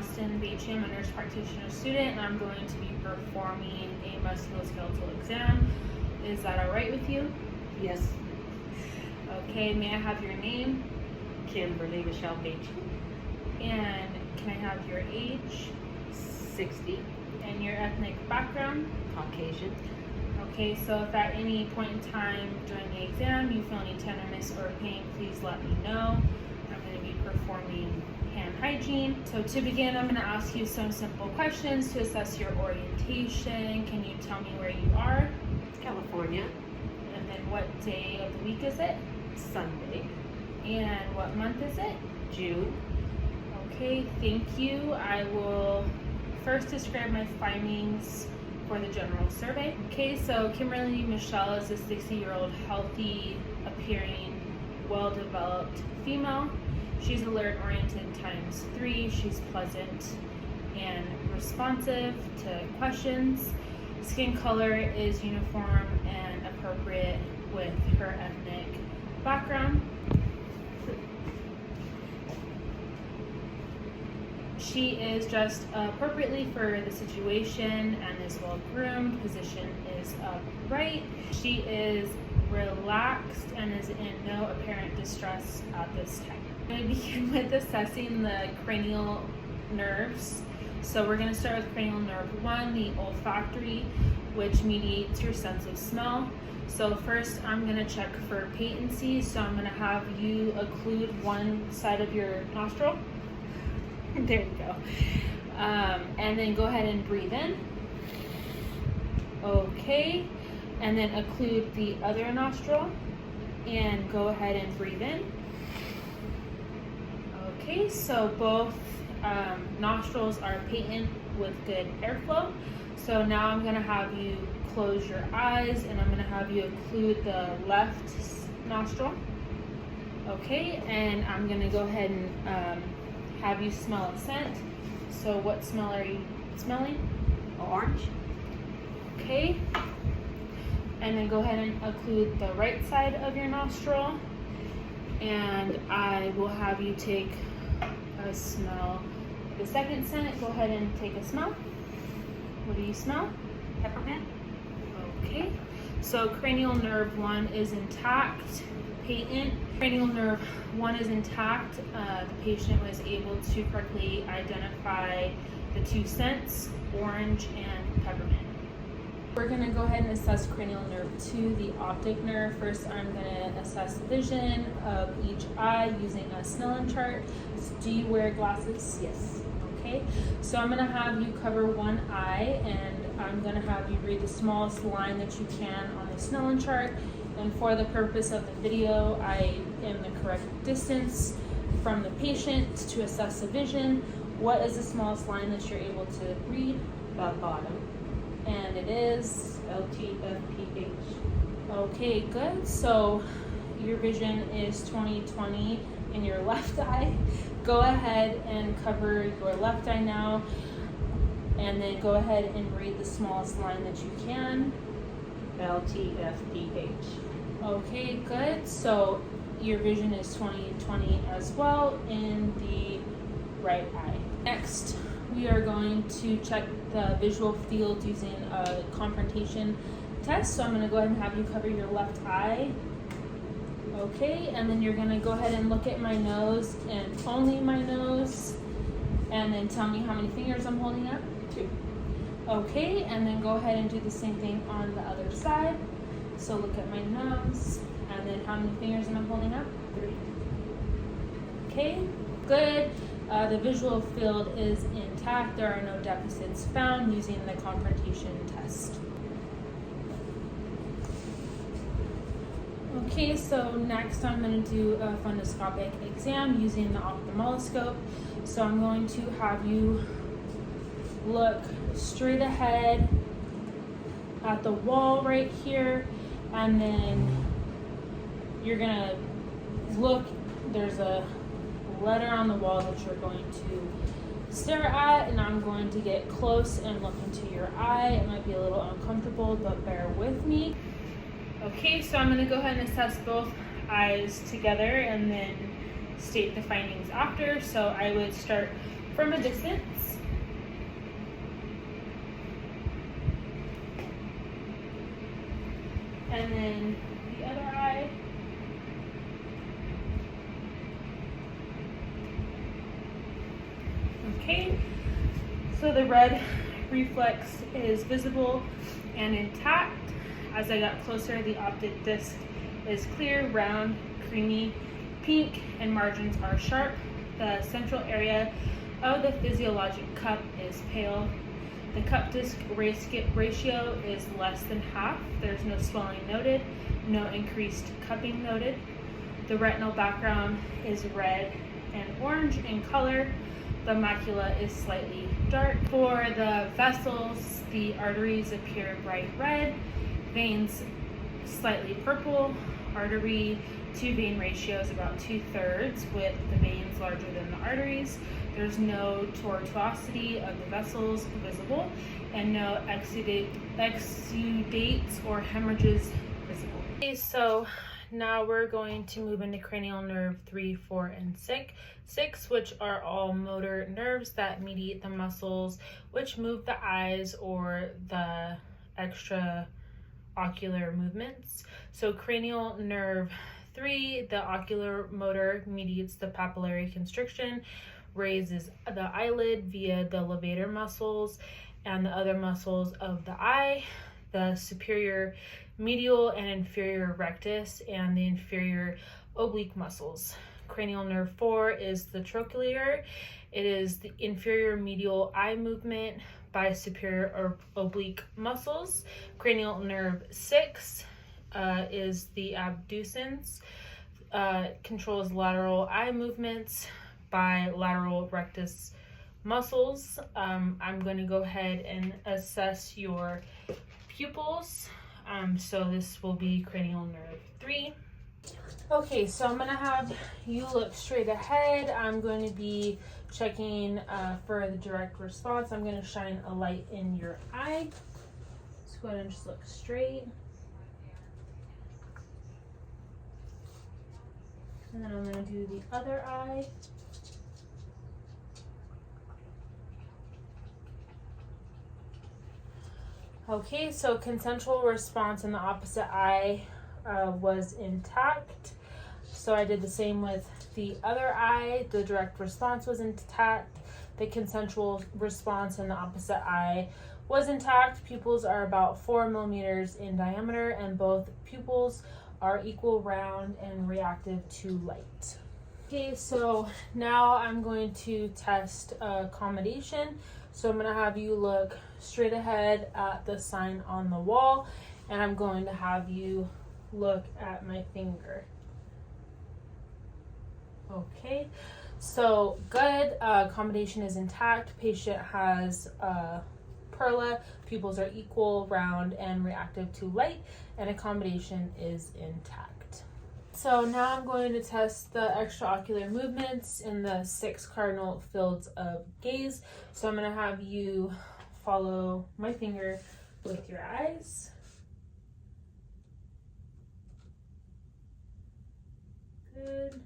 Austyn Becsi. I'm a nurse practitioner student, and I'm going to be performing a musculoskeletal exam. Is that all right with you? Yes. Okay, may I have your name? Kimberly Michelle Becsi. And can I have your age? 60. And your ethnic background? Caucasian. Okay, so if at any point in time during the exam you feel any tenderness or pain, please let me know. I'm going to be performing hand hygiene. So to begin, I'm going to ask you some simple questions to assess your orientation. Can you tell me where you are? California. And then what day of the week is it? Sunday. And what month is it? June. Okay, thank you. I will first describe my findings for the general survey. Okay, so Kimberly Michelle is a 60-year-old healthy appearing, well-developed female. She's alert oriented ×3. She's pleasant and responsive to questions. Skin color is uniform and appropriate with her ethnic background. She is dressed appropriately for the situation and is well groomed. Position is upright. She is relaxed and is in no apparent distress at this time. I'm going to begin with assessing the cranial nerves. So we're going to start with cranial nerve 1, the olfactory, which mediates your sense of smell. So first I'm going to check for patency. So I'm going to have you occlude one side of your nostril. There you go. And then go ahead and breathe in. Okay. And then occlude the other nostril and go ahead and breathe in. Okay, so both nostrils are patent with good airflow. So now I'm going to have you close your eyes and I'm going to have you occlude the left nostril. Okay, and I'm going to go ahead and have you smell a scent. So what smell are you smelling? Orange. Okay. And then go ahead and occlude the right side of your nostril. And I will have you take a smell. The second scent, go ahead and take a smell. What do you smell? Peppermint. Okay. So cranial nerve 1 is intact. Patent. Cranial nerve 1 is intact. The patient was able to correctly identify the two scents, orange and peppermint. We're going to go ahead and assess cranial nerve 2, the optic nerve. First, I'm going to assess vision of each eye using a Snellen chart. So do you wear glasses? Yes. Okay. So I'm going to have you cover one eye and I'm going to have you read the smallest line that you can on the Snellen chart. And for the purpose of the video, I am the correct distance from the patient to assess the vision. What is the smallest line that you're able to read? The bottom. And it is LTFPH. okay, good. So your vision is 20/20 in your left eye. Go ahead and cover your left eye now. And then go ahead and read the smallest line that you can. LTFPH. Okay, good. So your vision is 20/20 as well in the right eye. Next, we are going to check the visual field using a confrontation test. So I'm going to go ahead and have you cover your left eye. Okay, and then you're going to go ahead and look at my nose and only my nose. And then tell me how many fingers I'm holding up. 2. Okay, and then go ahead and do the same thing on the other side. So look at my nose, and then how many fingers am I holding up? 3. Okay, good. The visual field is intact. There are no deficits found using the confrontation test. Okay, so next I'm going to do a fundoscopic exam using the ophthalmoscope. So I'm going to have you look straight ahead at the wall right here, and then you're gonna look, there's a letter on the wall that you're going to stare at, and I'm going to get close and look into your eye. It might be a little uncomfortable, but bear with me. Okay, so I'm going to go ahead and assess both eyes together and then state the findings after. So I would start from a distance. And then the other eye. Okay, so the red reflex is visible and intact. As I got closer, the optic disc is clear, round, creamy, pink, and margins are sharp. The central area of the physiologic cup is pale. The cup disc ratio is less than half. There's no swelling noted, no increased cupping noted. The retinal background is red and orange in color. The macula is slightly dark. For the vessels, the arteries appear bright red, veins slightly purple. Artery to vein ratio is about 2/3, with the veins larger than the arteries. There's no tortuosity of the vessels visible, and no exudates or hemorrhages visible. Okay, so now we're going to move into cranial nerve 3, 4, and 6, which are all motor nerves that mediate the muscles which move the eyes or the extra ocular movements. So cranial nerve 3, the ocular motor, mediates the papillary constriction, raises the eyelid via the levator muscles and the other muscles of the eye, the superior medial and inferior rectus, and the inferior oblique muscles. Cranial nerve 4 is the trochlear. It is the inferior medial eye movement by superior or oblique muscles. Cranial nerve 6 is the abducens. Controls lateral eye movements by lateral rectus muscles. I'm going to go ahead and assess your pupils. So this will be cranial nerve 3. Okay, so I'm going to have you look straight ahead. I'm going to be checking for the direct response. I'm going to shine a light in your eye. Let's go ahead and just look straight. And then I'm going to do the other eye. Okay, so consensual response in the opposite eye was intact. So I did the same with the other eye. The direct response was intact. The consensual response in the opposite eye was intact. Pupils are about 4 millimeters in diameter, and both pupils are equal round and reactive to light. Okay, so now I'm going to test accommodation. So I'm going to have you look straight ahead at the sign on the wall, and I'm going to have you look at my finger. Okay, so good. Accommodation is intact. Patient has perla. Pupils are equal, round, and reactive to light, and accommodation is intact. So now I'm going to test the extraocular movements in the 6 cardinal fields of gaze. So I'm going to have you follow my finger with your eyes. Good.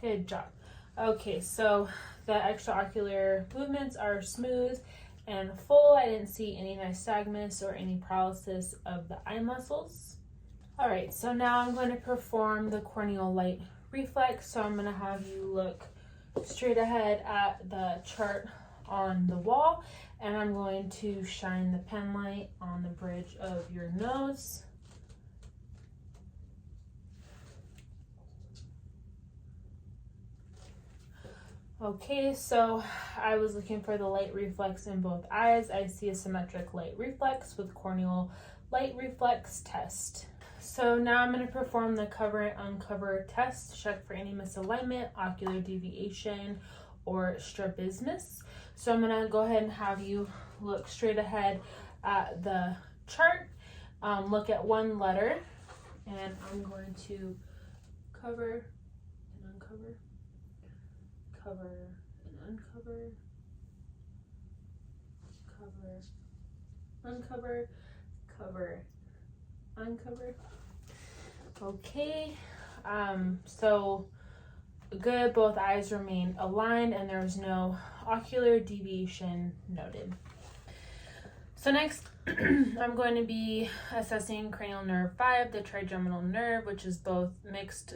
Good job. Okay, so the extraocular movements are smooth and full. I didn't see any nystagmus or any paralysis of the eye muscles. All right, so now I'm going to perform the corneal light reflex. So I'm going to have you look straight ahead at the chart on the wall, and I'm going to shine the pen light on the bridge of your nose. Okay, so I was looking for the light reflex in both eyes. I see a symmetric light reflex with corneal light reflex test. So now I'm going to perform the cover and uncover test, check for any misalignment, ocular deviation, or strabismus. So I'm going to go ahead and have you look straight ahead at the chart, look at one letter, and I'm going to cover and uncover. Cover and uncover, cover uncover, cover, uncover. Okay, so good, both eyes remain aligned and there's no ocular deviation noted. So next, I'm going to be assessing cranial nerve 5, the trigeminal nerve, which is both mixed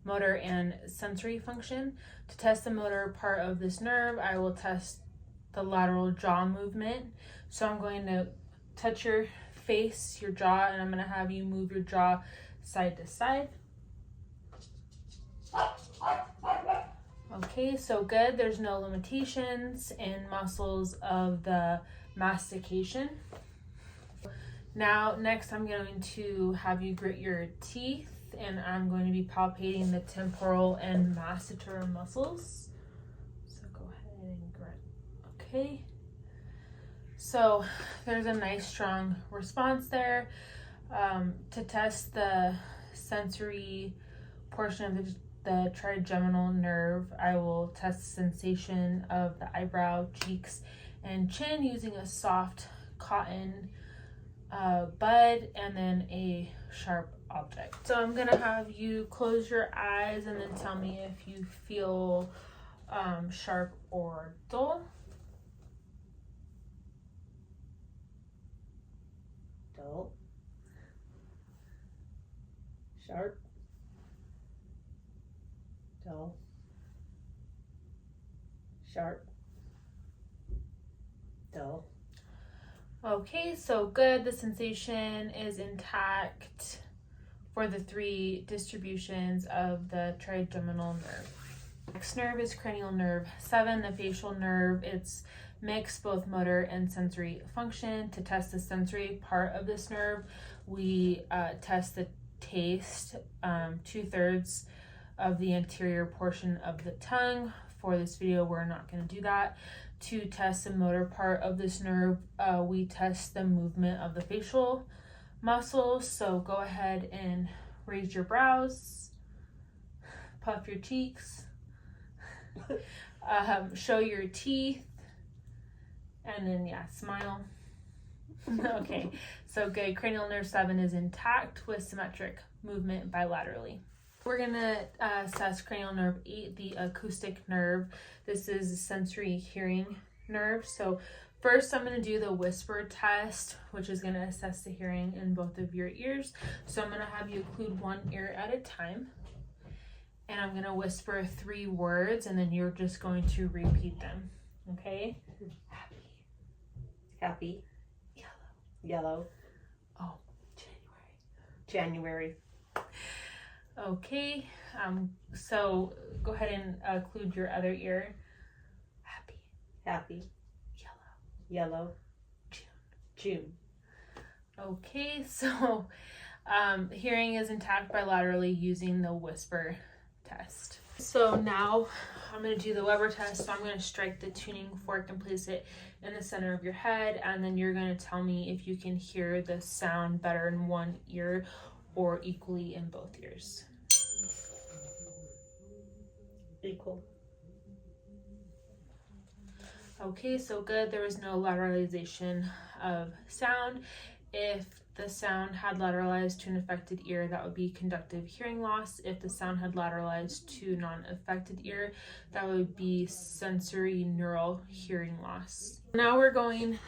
motor and sensory function. To test the motor part of this nerve, I will test the lateral jaw movement. So I'm going to touch your face, your jaw, and I'm going to have you move your jaw side to side. Okay, so good. There's no limitations in muscles of the mastication. Now, next I'm going to have you grit your teeth, and I'm going to be palpating the temporal and masseter muscles. So go ahead and grit. Okay. So there's a nice strong response there. To test the sensory portion of the trigeminal nerve, I will test the sensation of the eyebrow, cheeks, and chin using a soft cotton bud and then a sharp object. So I'm gonna have you close your eyes and then tell me if you feel sharp or dull. Dull. Sharp. Dull. Sharp. Dull. Okay, so good. The sensation is intact for the 3 distributions of the trigeminal nerve. Next nerve is cranial nerve 7, the facial nerve. It's mixed both motor and sensory function. To test the sensory part of this nerve, we test the taste, 2/3 of the anterior portion of the tongue. For this video, we're not going to do that. To test the motor part of this nerve, we test the movement of the facial muscles. So go ahead and raise your brows, puff your cheeks, show your teeth, and then smile. Okay, so good. Cranial nerve 7 is intact with symmetric movement bilaterally. We're gonna assess cranial nerve 8, the acoustic nerve. This is a sensory hearing nerve. So first I'm gonna do the whisper test, which is gonna assess the hearing in both of your ears. So I'm gonna have you occlude one ear at a time. And I'm gonna whisper 3 words and then you're just going to repeat them, okay? Happy. Happy. Yellow. Yellow. Oh, January. Okay, so go ahead and occlude your other ear. Happy. Happy. Yellow. Yellow. June. Okay, so hearing is intact bilaterally using the whisper test. So now I'm going to do the Weber test. So I'm going to strike the tuning fork and place it in the center of your head, and then you're going to tell me if you can hear the sound better in one ear or equally in both ears. Equal. Okay, so good. There was no lateralization of sound. If the sound had lateralized to an affected ear, that would be conductive hearing loss. If the sound had lateralized to non-affected ear, that would be sensory neural hearing loss. Now we're going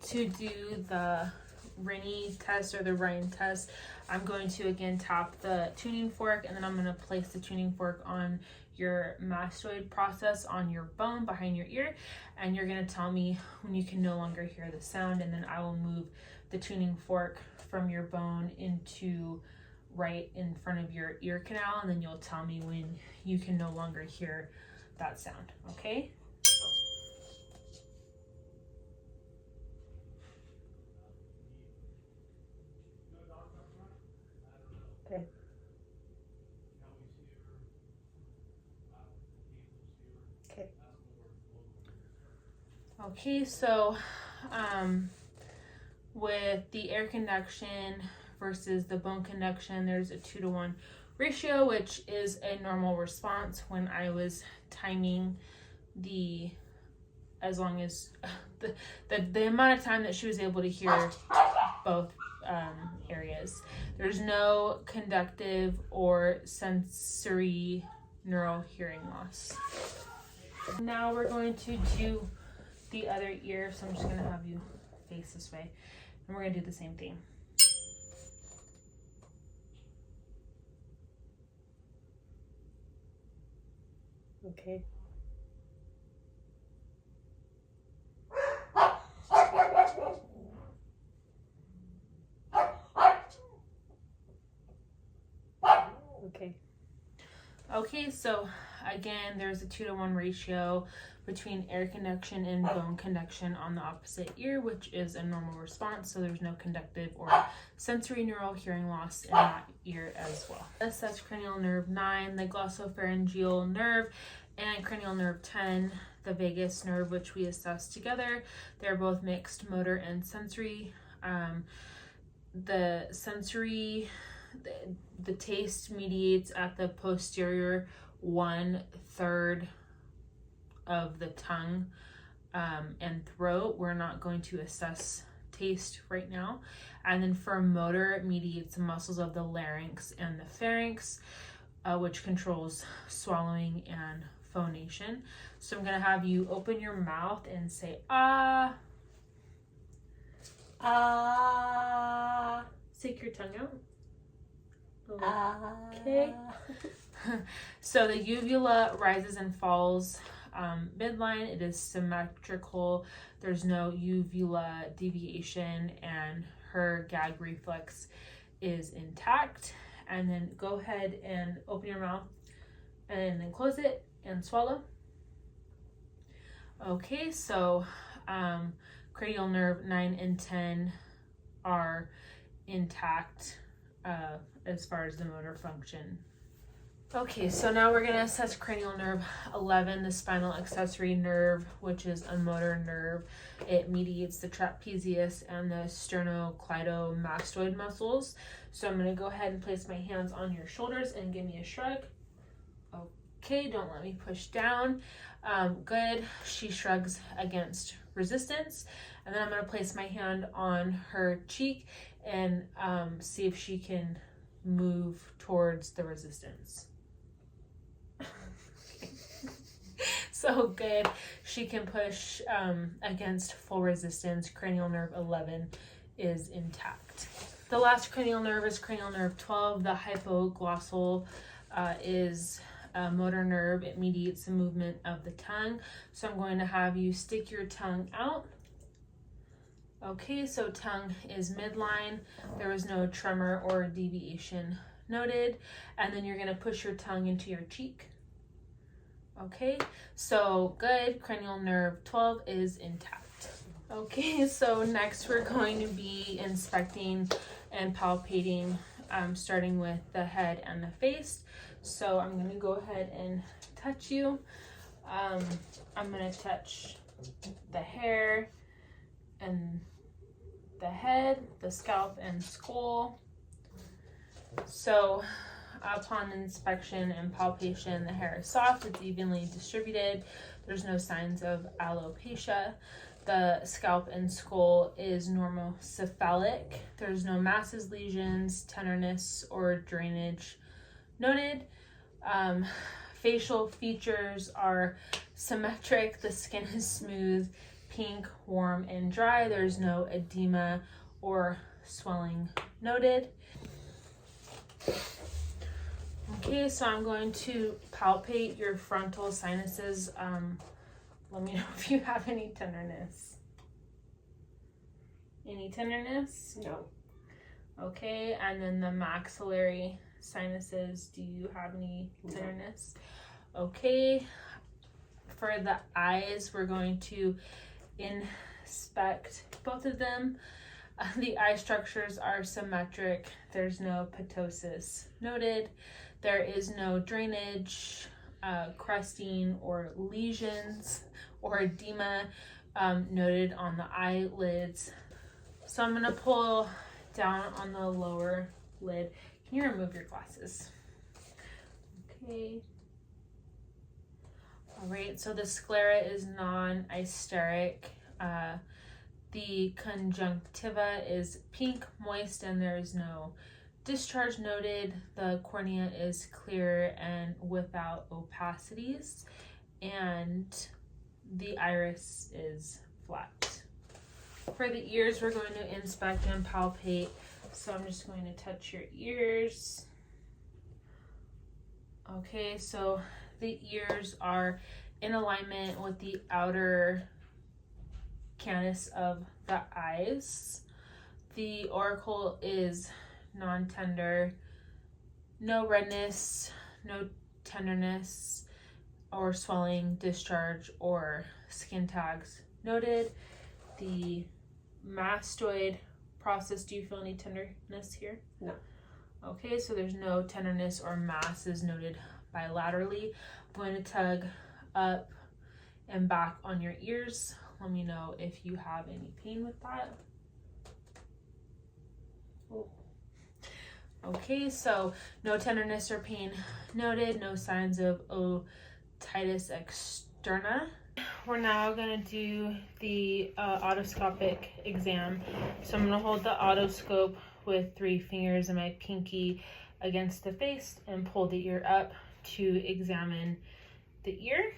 to do the Rennie test or the Ryan test. I'm going to again tap the tuning fork, and then I'm going to place the tuning fork on your mastoid process on your bone behind your ear, and you're going to tell me when you can no longer hear the sound, and then I will move the tuning fork from your bone into right in front of your ear canal, and then you'll tell me when you can no longer hear that sound, okay? Okay. Okay. Okay, so with the air conduction versus the bone conduction, there's a 2-to-1 ratio, which is a normal response when I was timing the as long as the amount of time that she was able to hear both areas. There's no conductive or sensory neural hearing loss. Now we're going to do the other ear, so I'm just going to have you face this way, and we're going to do the same thing. Okay. Okay. Okay, so again, there's a 2-to-1 ratio between air conduction and bone conduction on the opposite ear, which is a normal response, so there's no conductive or sensory neural hearing loss in that ear as well. That's cranial nerve 9, the glossopharyngeal nerve, and cranial nerve 10, the vagus nerve, which we assessed together. They're both mixed motor and sensory. The sensory, the taste mediates at the posterior 1/3 of the tongue and throat. We're not going to assess taste right now. And then for motor, it mediates the muscles of the larynx and the pharynx, which controls swallowing and phonation. So I'm going to have you open your mouth and say ah. Ah. Stick your tongue out. Okay. So the uvula rises and falls midline. It is symmetrical. There's no uvula deviation, and her gag reflex is intact. And then go ahead and open your mouth and then close it and swallow. Okay, so cranial nerve 9 and 10 are intact as far as the motor function. Okay, so now we're going to assess cranial nerve 11, the spinal accessory nerve, which is a motor nerve. It mediates the trapezius and the sternocleidomastoid muscles. So I'm going to go ahead and place my hands on your shoulders and give me a shrug. Okay, don't let me push down. Good. She shrugs against resistance. And then I'm going to place my hand on her cheek and see if she can move towards the resistance. So good. She can push against full resistance. Cranial nerve 11 is intact. The last cranial nerve is cranial nerve 12. The hypoglossal is a motor nerve. It mediates the movement of the tongue. So I'm going to have you stick your tongue out. Okay, so tongue is midline. There was no tremor or deviation noted. And then you're going to push your tongue into your cheek. Okay, so good. Cranial nerve 12 is intact. Okay, so next we're going to be inspecting and palpating, starting with the head and the face. So I'm going to go ahead and touch you. I'm going to touch the hair and the head, the scalp and skull. So upon inspection and palpation, the hair is soft, it's evenly distributed. There's no signs of alopecia. The scalp and skull is normocephalic. There's no masses, lesions, tenderness, or drainage noted. Facial features are symmetric. The skin is smooth, pink, warm, and dry. There's no edema or swelling noted. Okay, so I'm going to palpate your frontal sinuses. Let me know if you have any tenderness. Any tenderness? No. Okay, and then the maxillary sinuses, do you have any tenderness? No. Okay, for the eyes, we're going to inspect both of them. The eye structures are symmetric. There's no ptosis noted. There is no drainage, crusting, or lesions or edema noted on the eyelids. So I'm going to pull down on the lower lid. Can you remove your glasses? Okay. All right, so the sclera is non-isteric. The conjunctiva is pink, moist, and there is no discharge noted. The cornea is clear and without opacities, and the iris is flat. For the ears, we're going to inspect and palpate. So I'm just going to touch your ears. Okay, so the ears are in alignment with the outer canus of the eyes. The auricle is non-tender, no redness, no tenderness or swelling, discharge, or skin tags noted. The mastoid process, do you feel any tenderness here? No. Okay, so there's no tenderness or masses noted bilaterally. I'm going to tug up and back on your ears. Let me know if you have any pain with that. Oh. Okay, so no tenderness or pain noted, no signs of otitis externa. We're now going to do the otoscopic exam. So I'm going to hold the otoscope with 3 fingers and my pinky against the face and pull the ear up to examine the ear.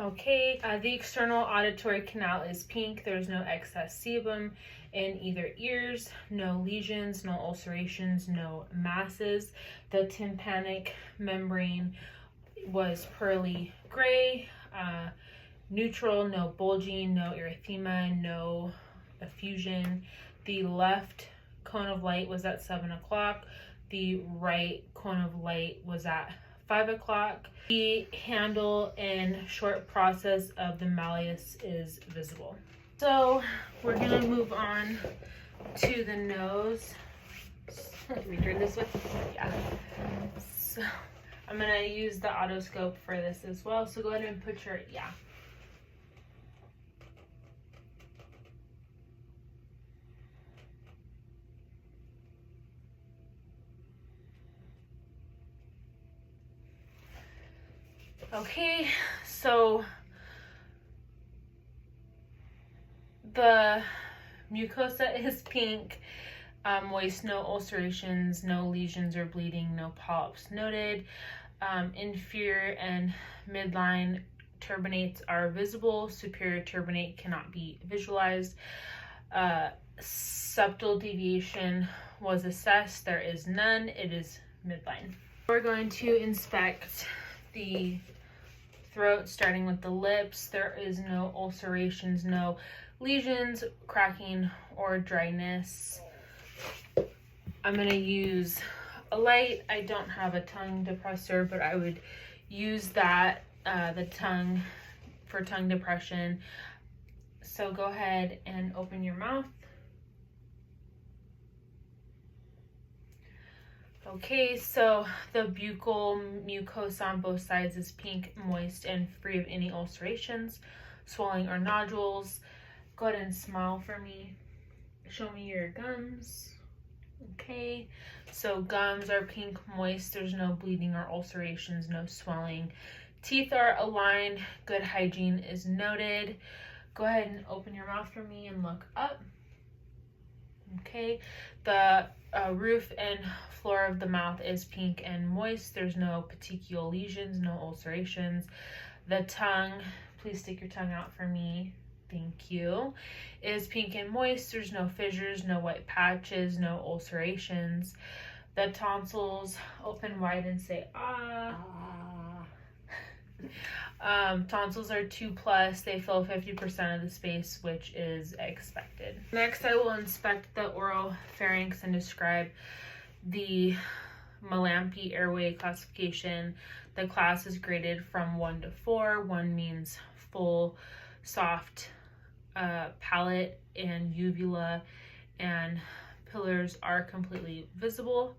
Okay, the external auditory canal is pink. There's no excess sebum in either ears, no lesions, no ulcerations, no masses. The tympanic membrane was pearly gray, neutral, no bulging, no erythema, no effusion. The left cone of light was at 7 o'clock. The right cone of light was at 5 o'clock. The handle and short process of the malleus is visible. So we're gonna move on to the nose. Let me turn this way. Yeah. So I'm gonna use the otoscope for this as well. So go ahead and put your, yeah. Okay, so the mucosa is pink, moist, no ulcerations, no lesions or bleeding, no polyps noted. Inferior and midline turbinates are visible. Superior turbinate cannot be visualized. Septal deviation was assessed. There is none. It is midline. We're going to inspect the throat, starting with the lips. There is no ulcerations, no lesions, cracking, or dryness. I'm going to use a light. I don't have a tongue depressor, but I would use that, the tongue, for tongue depression. So go ahead and open your mouth. Okay, so the buccal mucosa on both sides is pink, moist, and free of any ulcerations, swelling, or nodules. Go ahead and smile for me. Show me your gums. Okay, so gums are pink, moist. There's no bleeding or ulcerations, no swelling. Teeth are aligned. Good hygiene is noted. Go ahead and open your mouth for me and look up. Okay, the roof and floor of the mouth is pink and moist. There's no petechial lesions, no ulcerations. The tongue, please stick your tongue out for me. Thank you. Is pink and moist. There's no fissures, no white patches, no ulcerations. The tonsils, open wide and say ah. Tonsils are 2+. They fill 50% of the space, which is expected. Next, I will inspect the oropharynx and describe the Malampi airway classification. The class is graded from 1 to 4. 1 means full, soft palate and uvula and pillars are completely visible.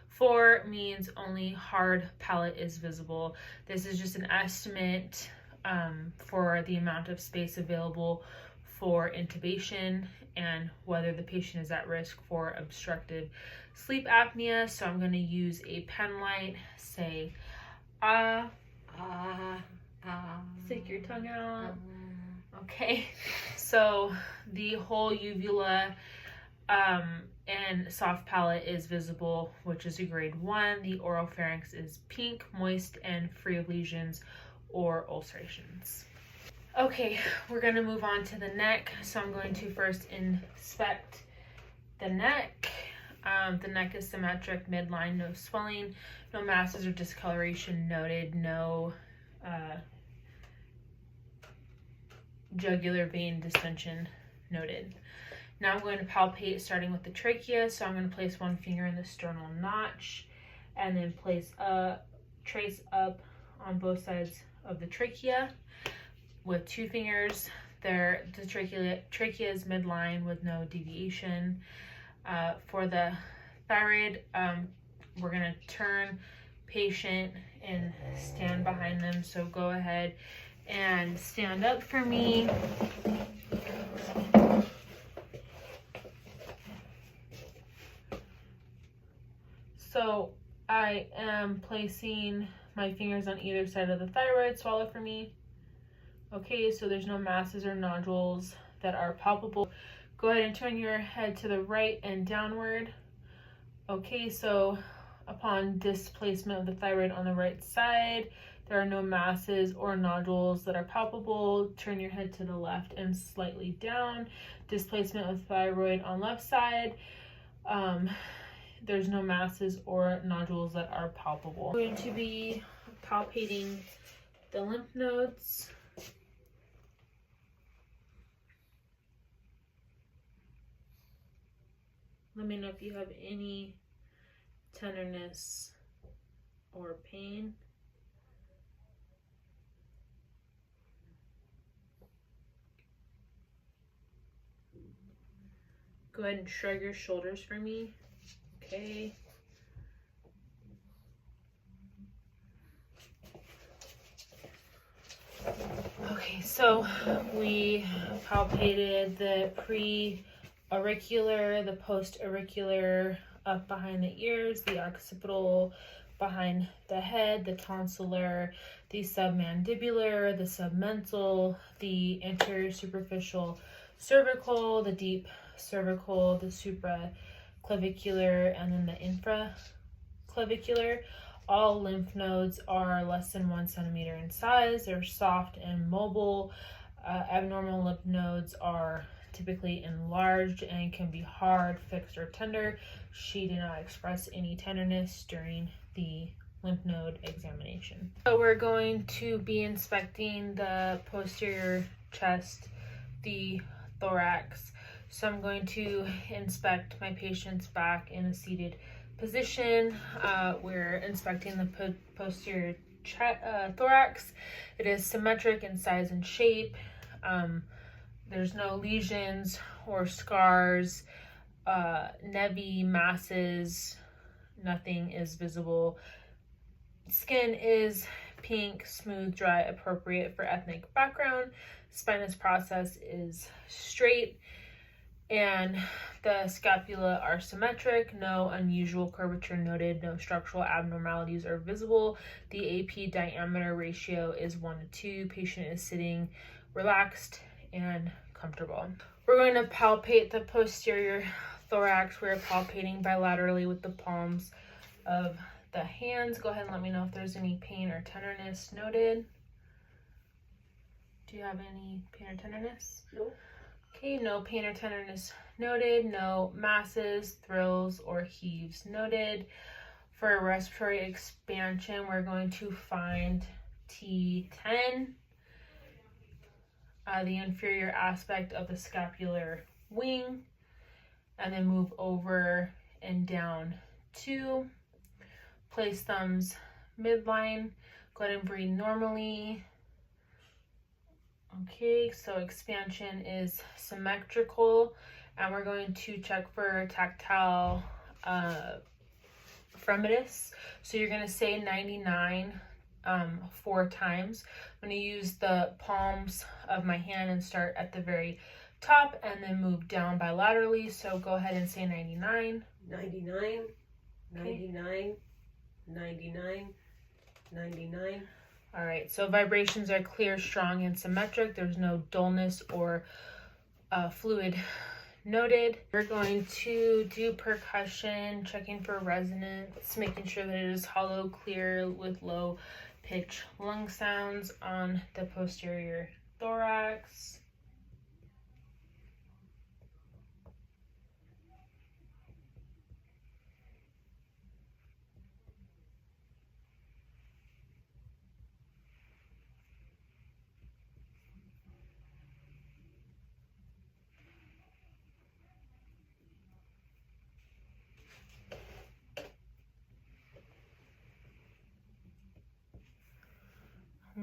4 means only hard palate is visible. This is just an estimate for the amount of space available for intubation and whether the patient is at risk for obstructive sleep apnea. So I'm going to use a pen light, say stick your tongue out. Okay, so the whole uvula and soft palate is visible, which is a grade 1. The oropharynx is pink, moist, and free of lesions or ulcerations. Okay, we're going to move on to the neck. So I'm going to first inspect the neck. The neck is symmetric, midline, no swelling, no masses or discoloration noted, no jugular vein distension noted. Now I'm going to palpate starting with the trachea. So I'm going to place one finger in the sternal notch and then trace up on both sides of the trachea with 2 fingers. The trachea is midline with no deviation. For the thyroid, we're going to turn patient and stand behind them. So go ahead and stand up for me. So I am placing my fingers on either side of the thyroid. Swallow for me. Okay, so there's no masses or nodules that are palpable. Go ahead and turn your head to the right and downward. Okay, so upon displacement of the thyroid on the right side, there are no masses or nodules that are palpable. Turn your head to the left and slightly down. Displacement of thyroid on left side. There's no masses or nodules that are palpable. I'm going to be palpating the lymph nodes. Let me know if you have any tenderness or pain. Go ahead and shrug your shoulders for me. Okay. Okay, so we palpated the pre-auricular, the post-auricular up behind the ears, the occipital behind the head, the tonsillar, the submandibular, the submental, the anterior superficial cervical, the deep cervical, the supraclavicular, and then the infraclavicular. All lymph nodes are less than 1 centimeter in size. They're soft and mobile. Abnormal lymph nodes are typically enlarged and can be hard, fixed, or tender. She did not express any tenderness during the lymph node examination. So we're going to be inspecting the posterior chest, the thorax. So I'm going to inspect my patient's back in a seated position. We're inspecting the posterior thorax. It is symmetric in size and shape. There's no lesions or scars, nevi, masses, nothing is visible. Skin is pink, smooth, dry, appropriate for ethnic background. Spinous process is straight, and the scapula are symmetric. No unusual curvature noted. No structural abnormalities are visible. The AP diameter ratio is 1:2. Patient is sitting relaxed and comfortable. We're going to palpate the posterior thorax. We're palpating bilaterally with the palms of the hands. Go ahead and let me know if there's any pain or tenderness noted. Do you have any pain or tenderness? No. Okay, no pain or tenderness noted. No masses, thrills, or heaves noted. For respiratory expansion, we're going to find T10, the inferior aspect of the scapular wing, and then move over and down 2. Place thumbs midline. Go ahead and breathe normally. Okay, so expansion is symmetrical, and we're going to check for tactile fremitus. So you're going to say 99 4 times. I'm going to use the palms of my hand and start at the very top and then move down bilaterally. So go ahead and say 99. 99, 99, 99, 99. All right, so vibrations are clear, strong, and symmetric. There's no dullness or fluid noted. We're going to do percussion, checking for resonance, making sure that it is hollow, clear, with low pitch lung sounds on the posterior thorax.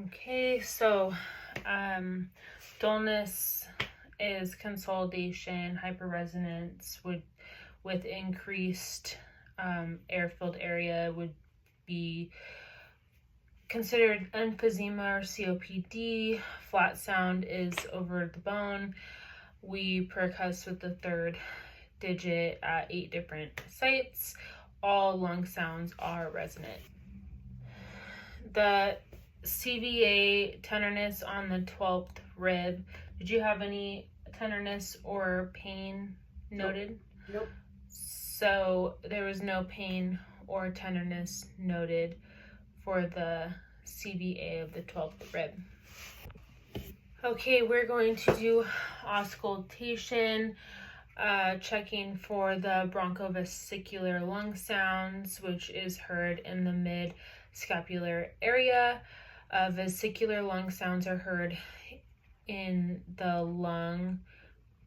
Okay, so dullness is consolidation, hyperresonance with increased air-filled area would be considered emphysema or COPD. Flat sound is over the bone. We percuss with the third digit at 8 different sites. All lung sounds are resonant. The CVA tenderness on the 12th rib. Did you have any tenderness or pain noted? Nope. So there was no pain or tenderness noted for the CVA of the 12th rib. Okay, we're going to do auscultation, checking for the bronchovesicular lung sounds, which is heard in the mid-scapular area. Vesicular lung sounds are heard in the lung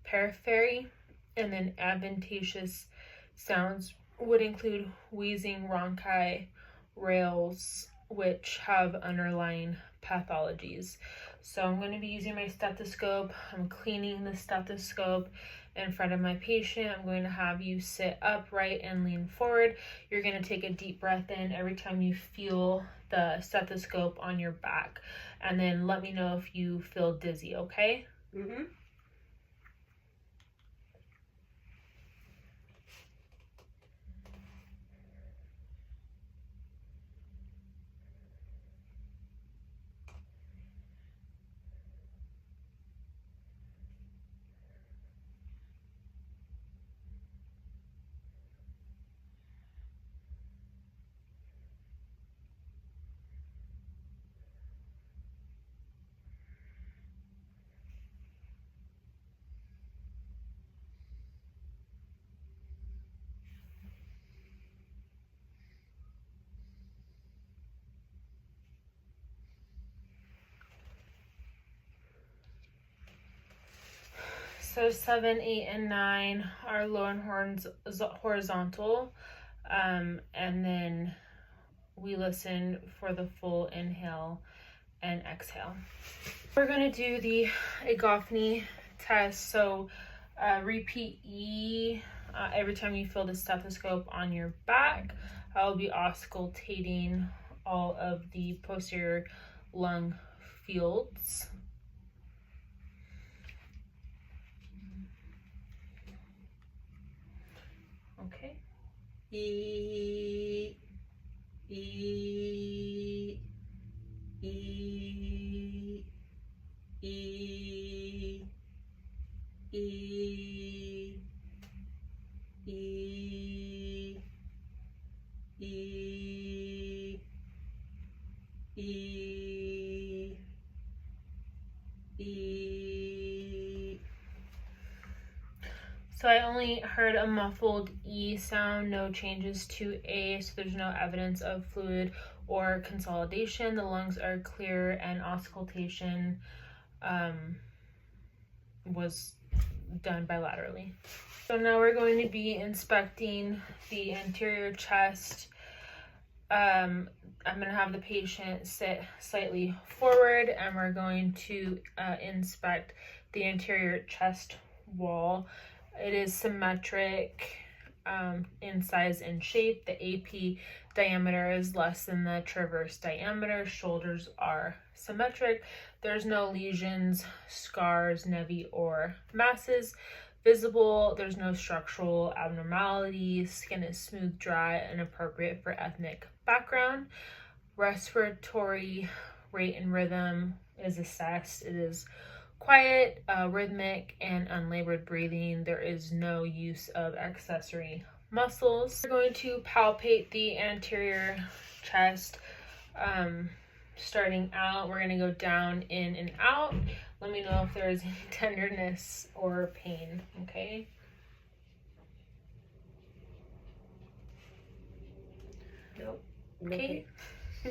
periphery, and then adventitious sounds would include wheezing, rhonchi, rales, which have underlying pathologies. So I'm going to be using my stethoscope. I'm cleaning the stethoscope in front of my patient. I'm going to have you sit upright and lean forward. You're going to take a deep breath in every time you feel the stethoscope on your back, and then let me know if you feel dizzy, okay? Mm-hmm. So 7, 8, and 9 are low and horizontal, and then we listen for the full inhale and exhale. We're going to do the Agofni test. So repeat E every time you feel the stethoscope on your back. I will be auscultating all of the posterior lung fields. Okay. E, E, E, E, E, E, E, E, E. So I only heard a muffled E sound, no changes to A, so there's no evidence of fluid or consolidation. The lungs are clear and auscultation was done bilaterally. So now we're going to be inspecting the anterior chest. I'm going to have the patient sit slightly forward, and we're going to inspect the anterior chest wall. It is symmetric. in size and shape. The AP diameter is less than the transverse diameter. Shoulders are symmetric. There's no lesions, scars, nevi, or masses visible. There's no structural abnormalities. Skin is smooth, dry, and appropriate for ethnic background. Respiratory rate and rhythm is assessed. It is quiet, rhythmic, and unlabored breathing. There is no use of accessory muscles. We're going to palpate the anterior chest. Starting out, we're going to go down, in, and out. Let me know if there's any tenderness or pain, okay? Nope. Okay.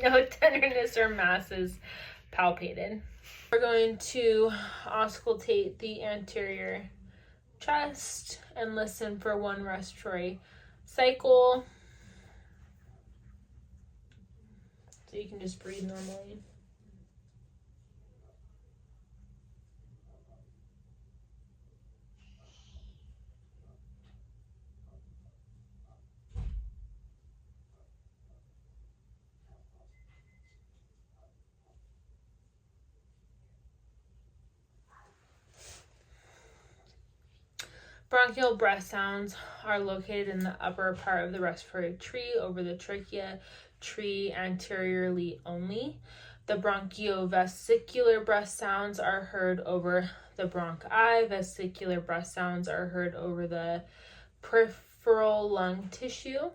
No tenderness or masses palpated. We're going to auscultate the anterior chest and listen for one respiratory cycle. So you can just breathe normally. Bronchial breath sounds are located in the upper part of the respiratory tree over the trachea, tree anteriorly only. The bronchiovesicular breath sounds are heard over the bronchi. Vesicular breath sounds are heard over the peripheral lung tissue.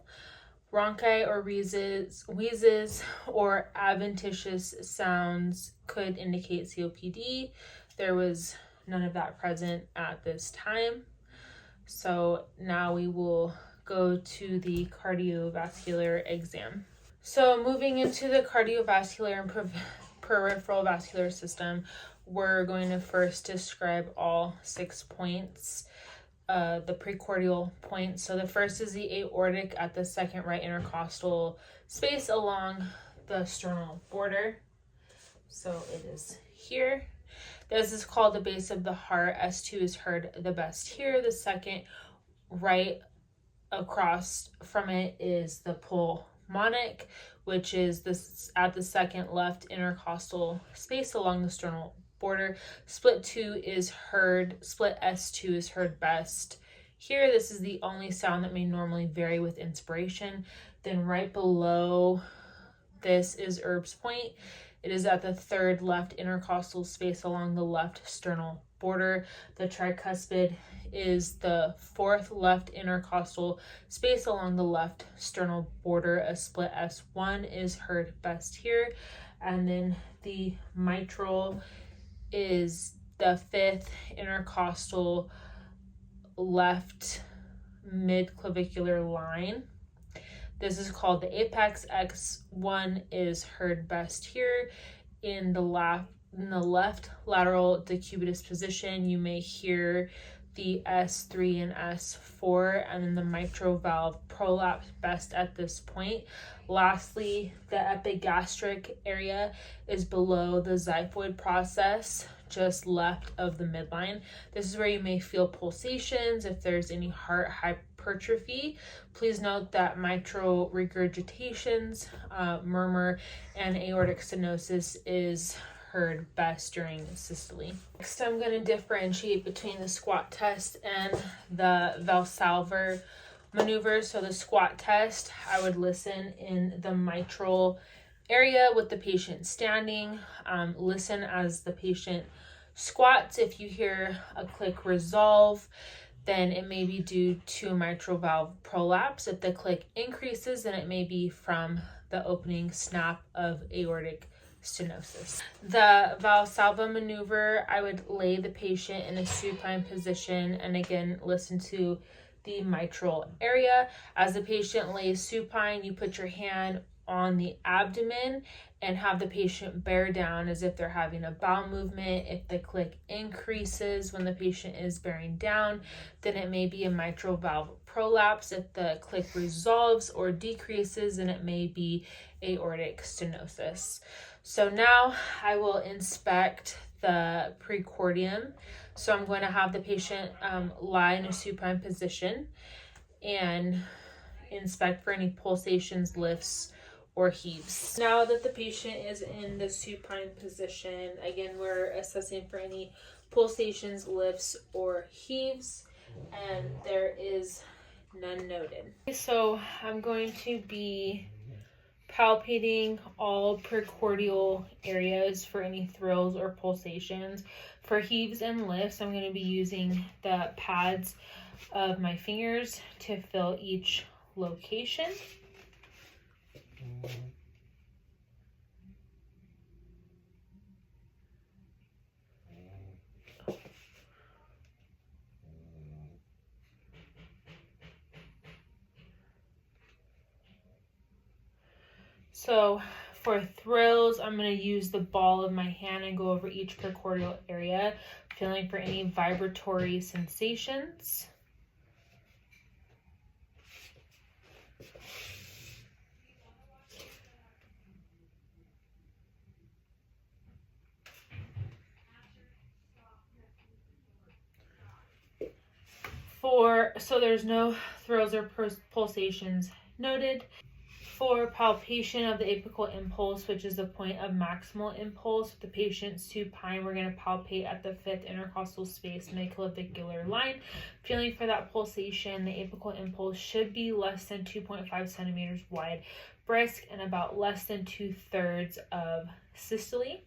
Bronchi or wheezes or adventitious sounds could indicate COPD. There was none of that present at this time. So now we will go to the cardiovascular exam. So moving into the cardiovascular and peripheral vascular system, we're going to first describe all 6 points, the precordial points. So the first is the aortic at the second right intercostal space along the sternal border. So it is here. This is called the base of the heart. S2 is heard the best here. The second right across from it is the pulmonic, which is this at the second left intercostal space along the sternal border. Split S2 is heard best here. This is the only sound that may normally vary with inspiration. Then right below this is Erb's point. It is at the third left intercostal space along the left sternal border. The tricuspid is the fourth left intercostal space along the left sternal border. A split S1 is heard best here. And then the mitral is the fifth intercostal left midclavicular line. This is called the apex. X1 is heard best here. In the left lateral decubitus position, you may hear the S3 and S4, and then the mitral valve prolapse best at this point. Lastly, the epigastric area is below the xiphoid process, just left of the midline. This is where you may feel pulsations if there's any heart hypertrophy. Please note that mitral regurgitations, murmur, and aortic stenosis is heard best during systole. Next, I'm going to differentiate between the squat test and the Valsalva maneuver. So the squat test, I would listen in the mitral area with the patient standing. Listen as the patient squats. If you hear a click resolve, then it may be due to mitral valve prolapse. If the click increases, then it may be from the opening snap of aortic stenosis. The Valsalva maneuver, I would lay the patient in a supine position and again listen to the mitral area. As the patient lays supine, you put your hand on the abdomen and have the patient bear down as if they're having a bowel movement. If the click increases when the patient is bearing down, then it may be a mitral valve prolapse. If the click resolves or decreases, then it may be aortic stenosis. So now I will inspect the precordium. So I'm going to have the patient lie in a supine position, and inspect for any pulsations, lifts, or heaves. Now that the patient is in the supine position, again, we're assessing for any pulsations, lifts, or heaves, and there is none noted. So I'm going to be palpating all precordial areas for any thrills or pulsations. For heaves and lifts, I'm going to be using the pads of my fingers to feel each location. So for thrills, I'm going to use the ball of my hand and go over each precordial area, feeling for any vibratory sensations. So there's no thrills or pulsations noted. For palpation of the apical impulse, which is the point of maximal impulse, with the patient supine, we're going to palpate at the fifth intercostal space midclavicular line. Feeling for that pulsation, the apical impulse should be less than 2.5 centimeters wide, brisk, and about less than 2/3 of systole.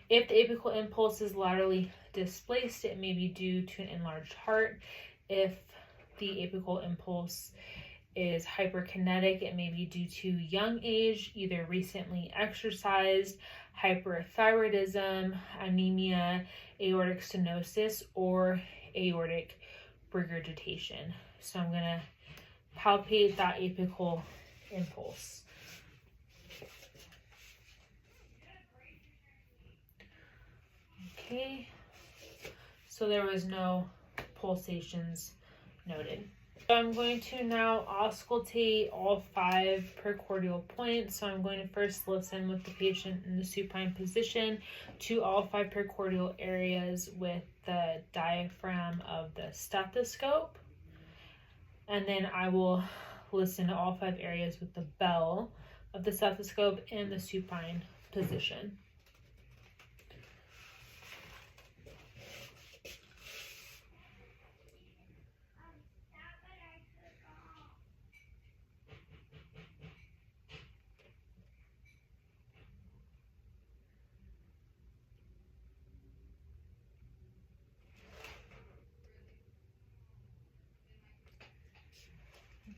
If the apical impulse is laterally displaced, it may be due to an enlarged heart. If the apical impulse is hyperkinetic, it may be due to young age, either recently exercised, hyperthyroidism, anemia, aortic stenosis, or aortic regurgitation. So I'm going to palpate that apical impulse. Okay, so there was no pulsations noted. So I'm going to now auscultate all 5 precordial points. So I'm going to first listen with the patient in the supine position to all 5 precordial areas with the diaphragm of the stethoscope. And then I will listen to all 5 areas with the bell of the stethoscope in the supine position.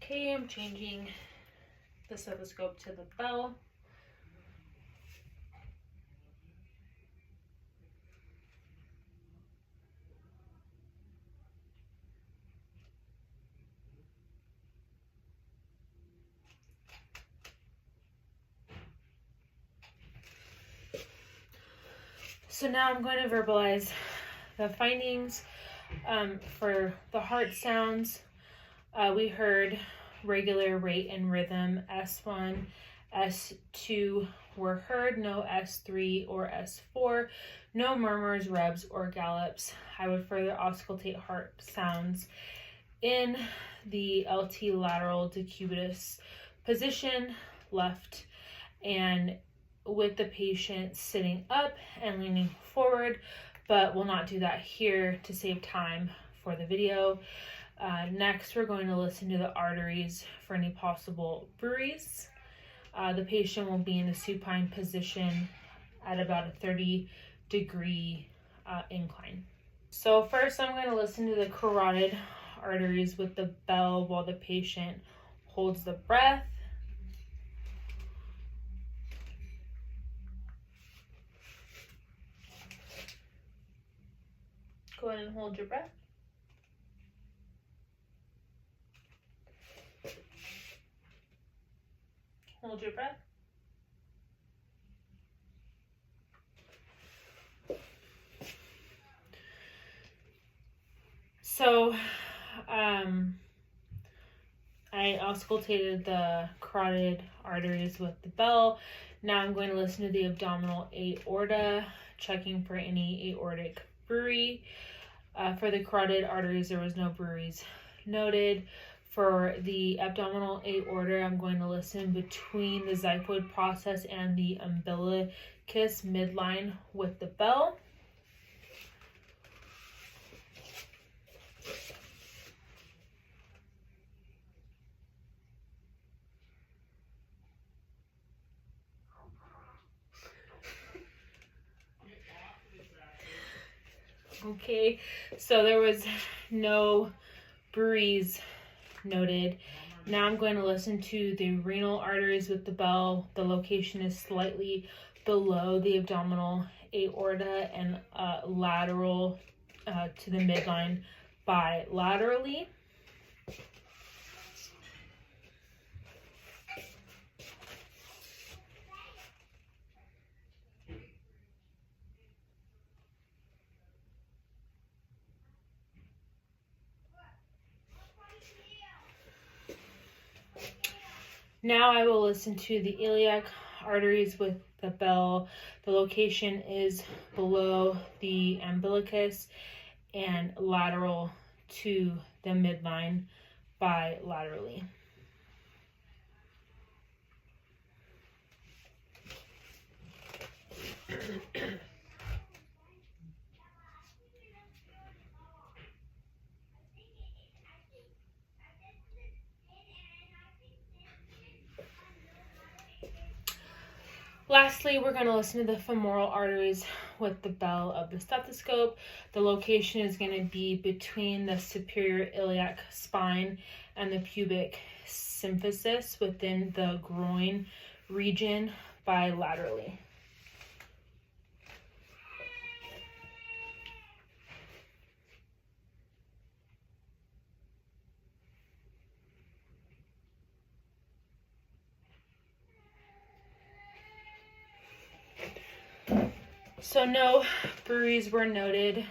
Okay, I'm changing the stethoscope to the bell. So now I'm going to verbalize the findings. For the heart sounds, we heard regular rate and rhythm. S1, S2 were heard, no S3 or S4, no murmurs, rubs, or gallops. I would further auscultate heart sounds in the LT lateral decubitus position, left, and with the patient sitting up and leaning forward, but we'll not do that here to save time for the video. Next, we're going to listen to the arteries for any possible bruits. The patient will be in a supine position at about a 30-degree incline. So first, I'm going to listen to the carotid arteries with the bell while the patient holds the breath. Go ahead and hold your breath. Hold your breath. So, I auscultated the carotid arteries with the bell. Now I'm going to listen to the abdominal aorta, checking for any aortic bruit. For the carotid arteries, there was no bruits noted. For the abdominal aorta, I'm going to listen between the xiphoid process and the umbilicus midline with the bell. Okay, so there was no bruise noted. Now I'm going to listen to the renal arteries with the bell. The location is slightly below the abdominal aorta and lateral to the midline bilaterally. Now I will listen to the iliac arteries with the bell. The location is below the umbilicus and lateral to the midline bilaterally. Lastly, we're going to listen to the femoral arteries with the bell of the stethoscope. The location is going to be between the superior iliac spine and the pubic symphysis within the groin region bilaterally. So no bruise were noted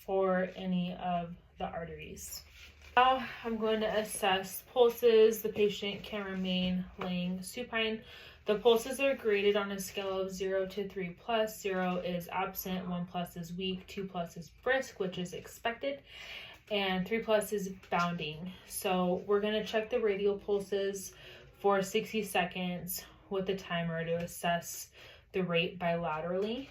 for any of the arteries. Now I'm going to assess pulses. The patient can remain laying supine. The pulses are graded on a scale of 0 to 3 plus. 0 is absent, 1 plus is weak, 2 plus is brisk, which is expected, and 3 plus is bounding. So we're going to check the radial pulses for 60 seconds with the timer to assess the rate bilaterally.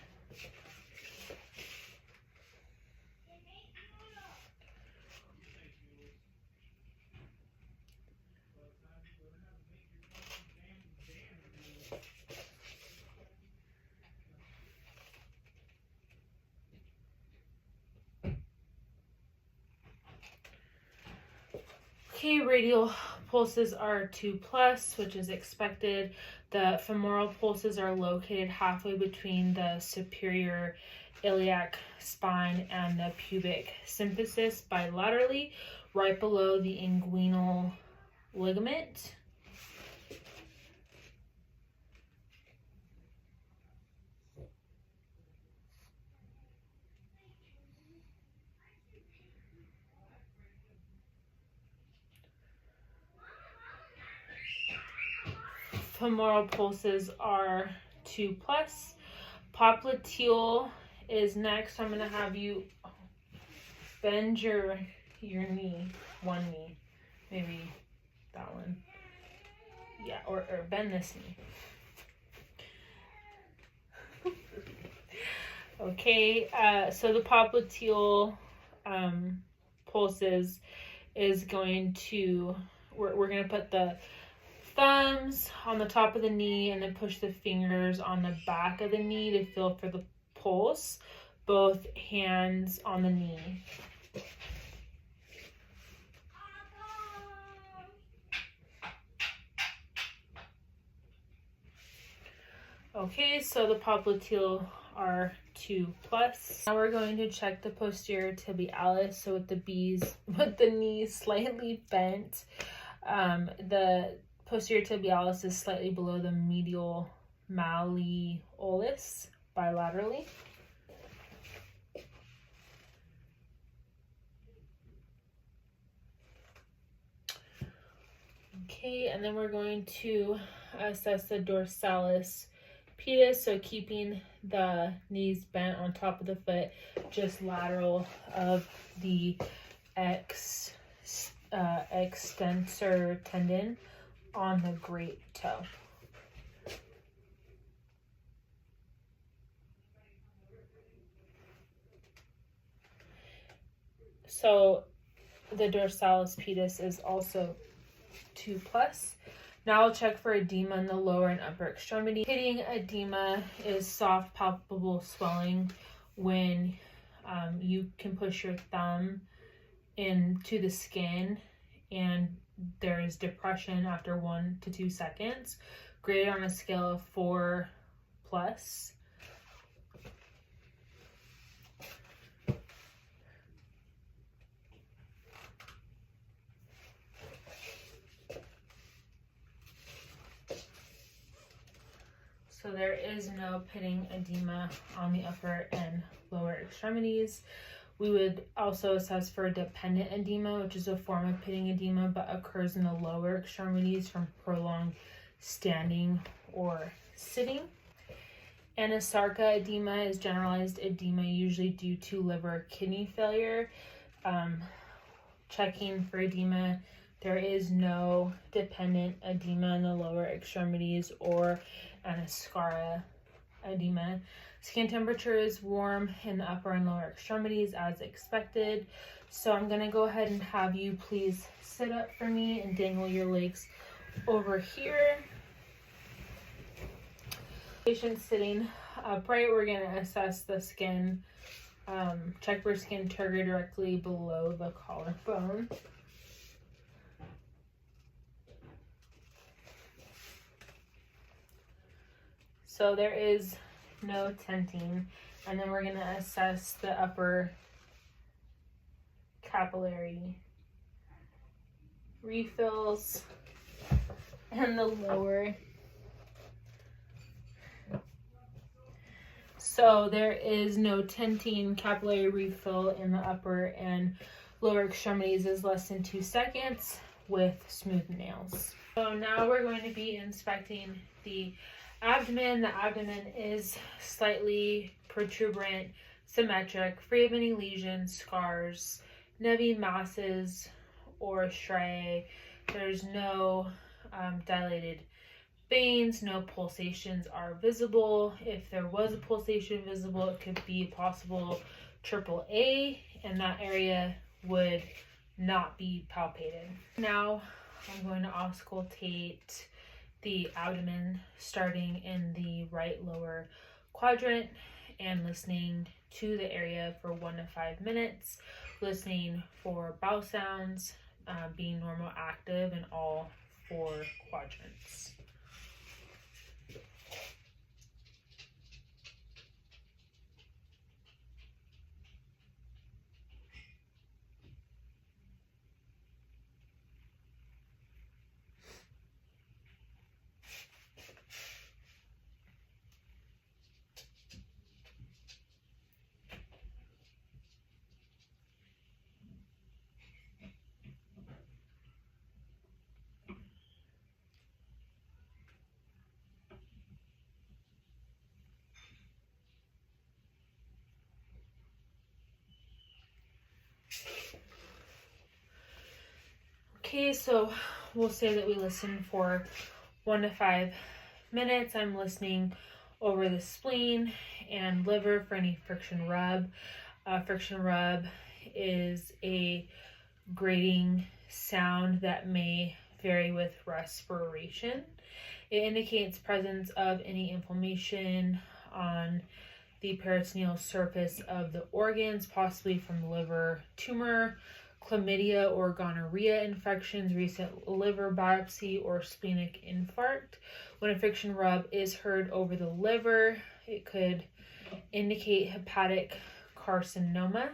Okay, radial pulses are 2 plus, which is expected. The femoral pulses are located halfway between the superior iliac spine and the pubic symphysis bilaterally, right below the inguinal ligament. Femoral pulses are 2 plus. Popliteal is next. I'm going to have you bend your knee, one knee, maybe that one. Yeah, or bend this knee. Okay, so the popliteal pulses is going to, we're going to put the thumbs on the top of the knee and then push the fingers on the back of the knee to feel for the pulse. Both hands on the knee. Okay, so the popliteal are 2 plus. Now we're going to check the posterior tibialis. So with the knees slightly bent, the posterior tibialis is slightly below the medial malleolus bilaterally. Okay, and then we're going to assess the dorsalis pedis, so keeping the knees bent on top of the foot, just lateral of the X extensor tendon on the great toe. So the dorsalis pedis is also 2+. Now I'll check for edema in the lower and upper extremity. Hitting edema is soft, palpable swelling when you can push your thumb into the skin and there is depression after 1 to 2 seconds, graded on a scale of 4+. So there is no pitting edema on the upper and lower extremities. We would also assess for dependent edema, which is a form of pitting edema but occurs in the lower extremities from prolonged standing or sitting. Anasarca edema is generalized edema, usually due to liver kidney failure. Checking for edema, there is no dependent edema in the lower extremities or anasarca edema. Skin temperature is warm in the upper and lower extremities as expected. So I'm going to go ahead and have you please sit up for me and dangle your legs over here. Patient sitting upright, we're going to assess the skin, check for skin turgor directly below the collarbone. So there is no tenting, and then we're going to assess the upper capillary refills and the lower. So there is no tenting. Capillary refill in the upper and lower extremities is less than 2 seconds with smooth nails. So now we're going to be inspecting the abdomen. The abdomen is slightly protuberant, symmetric, free of any lesions, scars, nevi masses, or striae. There's no dilated veins, no pulsations are visible. If there was a pulsation visible, it could be possible AAA, and that area would not be palpated. Now I'm going to auscultate the abdomen starting in the right lower quadrant and listening to the area for 1 to 5 minutes, listening for bowel sounds, being normal active in all 4 quadrants. Okay, so we'll say that we listen for 1 to 5 minutes. I'm listening over the spleen and liver for any friction rub. Friction rub is a grating sound that may vary with respiration. It indicates presence of any inflammation on the peritoneal surface of the organs, possibly from liver tumor, chlamydia or gonorrhea infections, recent liver biopsy, or splenic infarct. When a friction rub is heard over the liver, it could indicate hepatic carcinoma.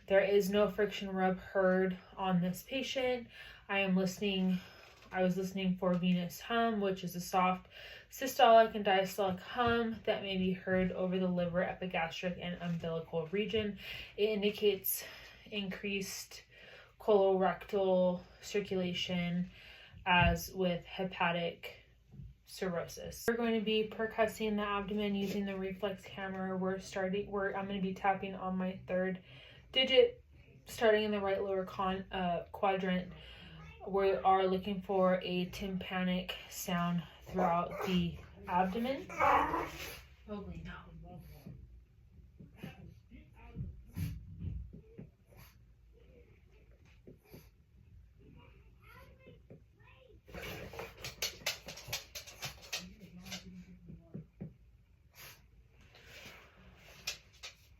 There is no friction rub heard on this patient. I was listening for venous hum, which is a soft systolic and diastolic hum that may be heard over the liver, epigastric, and umbilical region. It indicates increased colorectal circulation, as with hepatic cirrhosis. We're going to be percussing the abdomen using the reflex hammer. I'm going to be tapping on my 3rd digit starting in the right lower quadrant, we are looking for a tympanic sound throughout the abdomen. Probably no.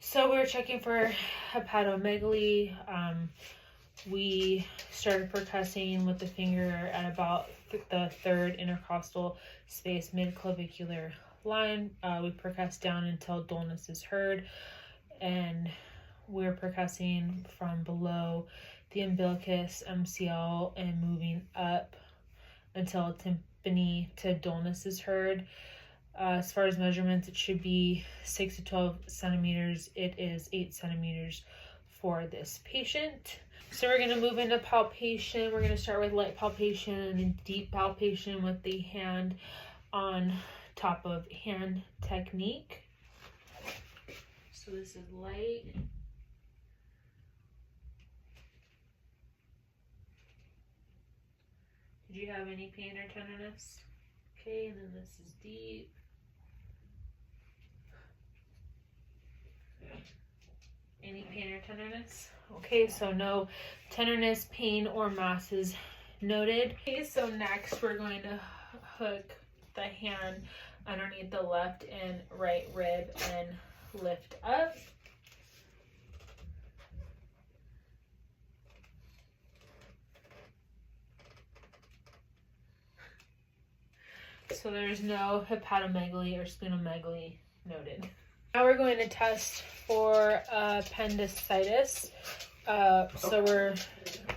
So we're checking for hepatomegaly. We started percussing with the finger at about the third intercostal space, mid-clavicular line. We percuss down until dullness is heard, and we're percussing from below the umbilicus, MCL, and moving up until tympani to dullness is heard. As far as measurements, it should be 6 to 12 centimeters. It is 8 centimeters for this patient. So we're going to move into palpation. We're going to start with light palpation and then deep palpation with the hand on top of hand technique. So this is light. Did you have any pain or tenderness? Okay, and then this is deep. Any pain or tenderness? Okay, so no tenderness, pain, or masses noted. Okay, so next we're going to hook the hand underneath the left and right rib and lift up. So there's no hepatomegaly or splenomegaly noted. Now we're going to test for appendicitis. So we're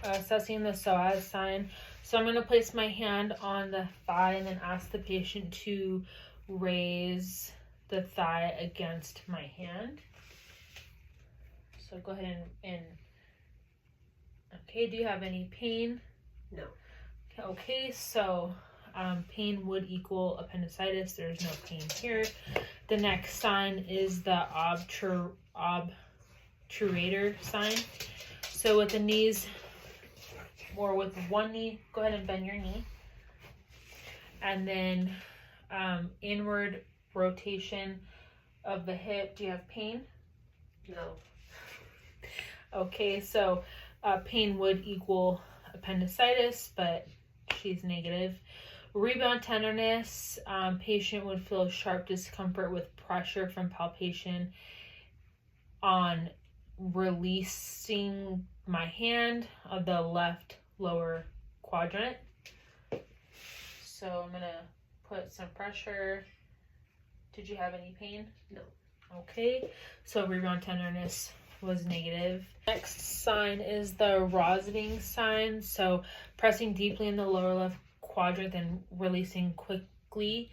assessing the psoas sign. So I'm going to place my hand on the thigh and then ask the patient to raise the thigh against my hand. So go ahead and okay, do you have any pain? No. Okay, so pain would equal appendicitis. There's no pain here. The next sign is the obturator sign. So with the knees, or with one knee, go ahead and bend your knee. And then inward rotation of the hip. Do you have pain? No. Okay, so pain would equal appendicitis, but she's negative. Rebound tenderness, patient would feel sharp discomfort with pressure from palpation on releasing my hand of the left lower quadrant. So I'm gonna put some pressure. Did you have any pain? No. Okay, so rebound tenderness was negative. Next sign is the Rosling sign. So pressing deeply in the lower left quadrant and releasing quickly.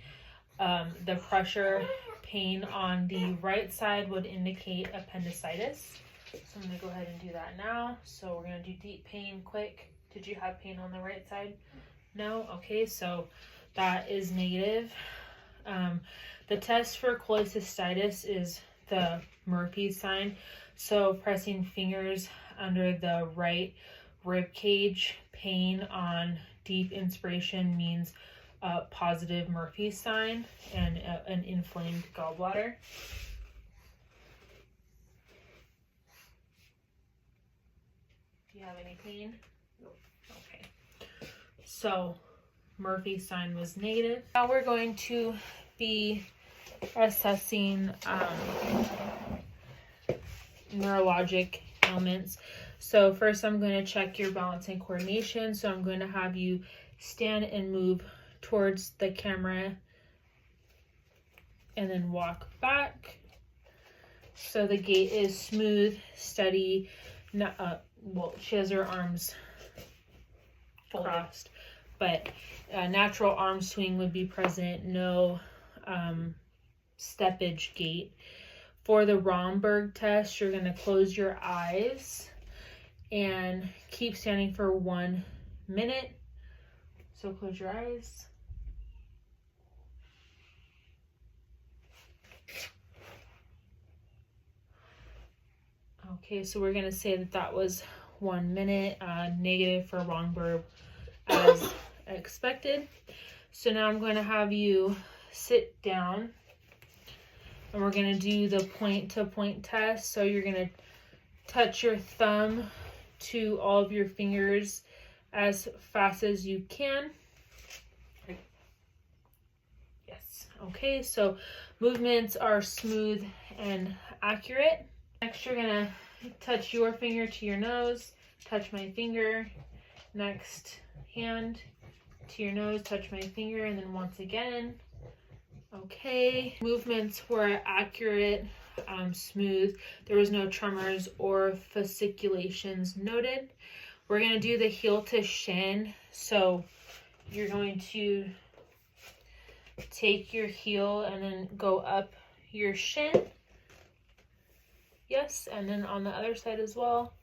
The pressure pain on the right side would indicate appendicitis. So I'm going to go ahead and do that now. So we're going to do deep pain quick. Did you have pain on the right side? No? Okay, so that is negative. The test for cholecystitis is the Murphy sign. So pressing fingers under the right rib cage, pain on deep inspiration means a positive Murphy sign and an inflamed gallbladder. Do you have any pain? No. Okay. So Murphy sign was negative. Now we're going to be assessing neurologic ailments. So first I'm going to check your balance and coordination. So I'm going to have you stand and move towards the camera and then walk back. So the gait is smooth, steady. Well, she has her arms crossed, but natural arm swing would be present. No steppage gait. For the Romberg test, you're going to close your eyes and keep standing for 1 minute. So close your eyes. Okay, so we're gonna say that that was 1 minute, negative for wrong verb as expected. So now I'm going to have you sit down and we're going to do the point to point test. So you're going to touch your thumb to all of your fingers as fast as you can. Yes. Okay, so movements are smooth and accurate. Next, you're going to touch your finger to your nose, touch my finger, next hand to your nose, touch my finger, and then once again. Okay, movements were accurate, smooth. There was no tremors or fasciculations noted. We're going to do the heel to shin. So you're going to take your heel and then go up your shin. Yes, and then on the other side as well.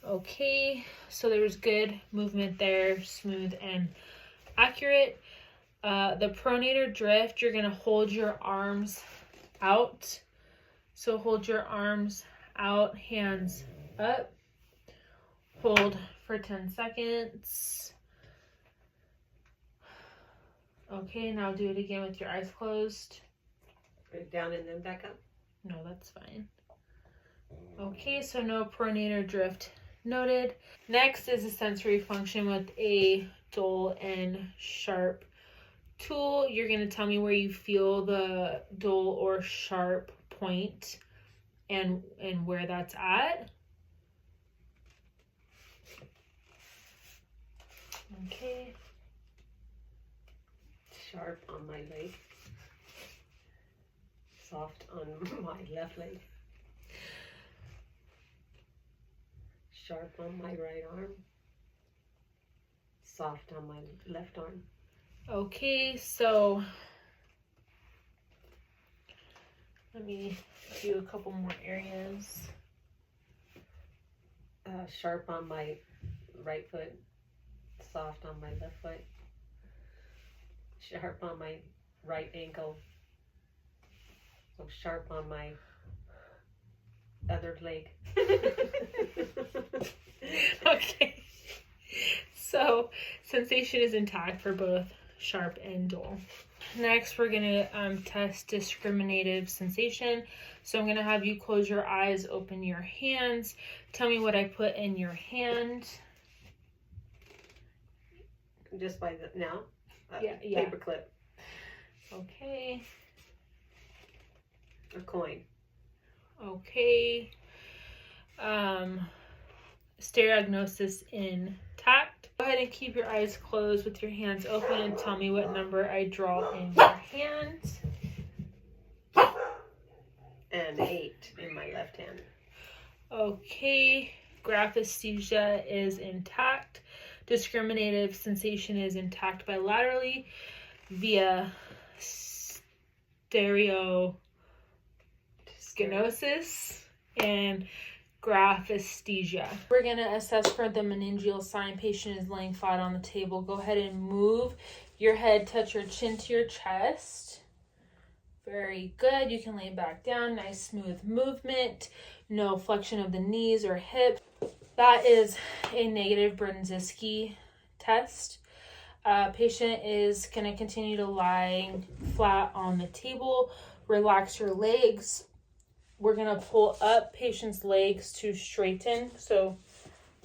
Okay, so there was good movement there, smooth and accurate. The pronator drift, you're going to hold your arms out. So hold your arms out, hands up. Hold for 10 seconds. Okay, now do it again with your eyes closed. Put it down and then back up. No, that's fine. Okay, so no pronator drift noted. Next is a sensory function with a dull and sharp tool. You're going to tell me where you feel the dull or sharp point and where that's at. Okay. Sharp on my leg. Soft on my left leg. Sharp on my right arm. Soft on my left arm. Okay, so let me do a couple more areas. Sharp on my right foot. Soft on my left foot. Sharp on my right ankle. So sharp on my other leg. Okay. So sensation is intact for both sharp and dull. Next, we're going to test discriminative sensation. So I'm going to have you close your eyes, open your hands. Tell me what I put in your hand. Just by the now? Yeah. Paper clip. Okay. A coin. Okay. Stereognosis intact. Go ahead and keep your eyes closed with your hands open and tell me what number I draw in your hand. And 8 in my left hand. Okay. Graphesthesia is intact. Discriminative sensation is intact bilaterally via stereognosis and graphesthesia. We're going to assess for the meningeal sign. Patient is laying flat on the table. Go ahead and move your head, touch your chin to your chest. Very good. You can lay back down. Nice smooth movement. No flexion of the knees or hips. That is a negative Brzezinski test. Patient is going to continue to lie flat on the table. Relax your legs. We're going to pull up patient's legs to straighten. So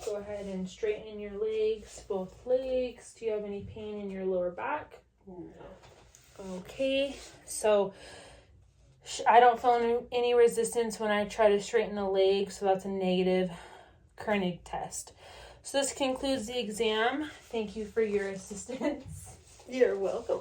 go ahead and straighten your legs, both legs. Do you have any pain in your lower back? No. Okay, so I don't feel any resistance when I try to straighten the leg, so that's a negative Koenig test. So this concludes the exam. Thank you for your assistance. You're welcome.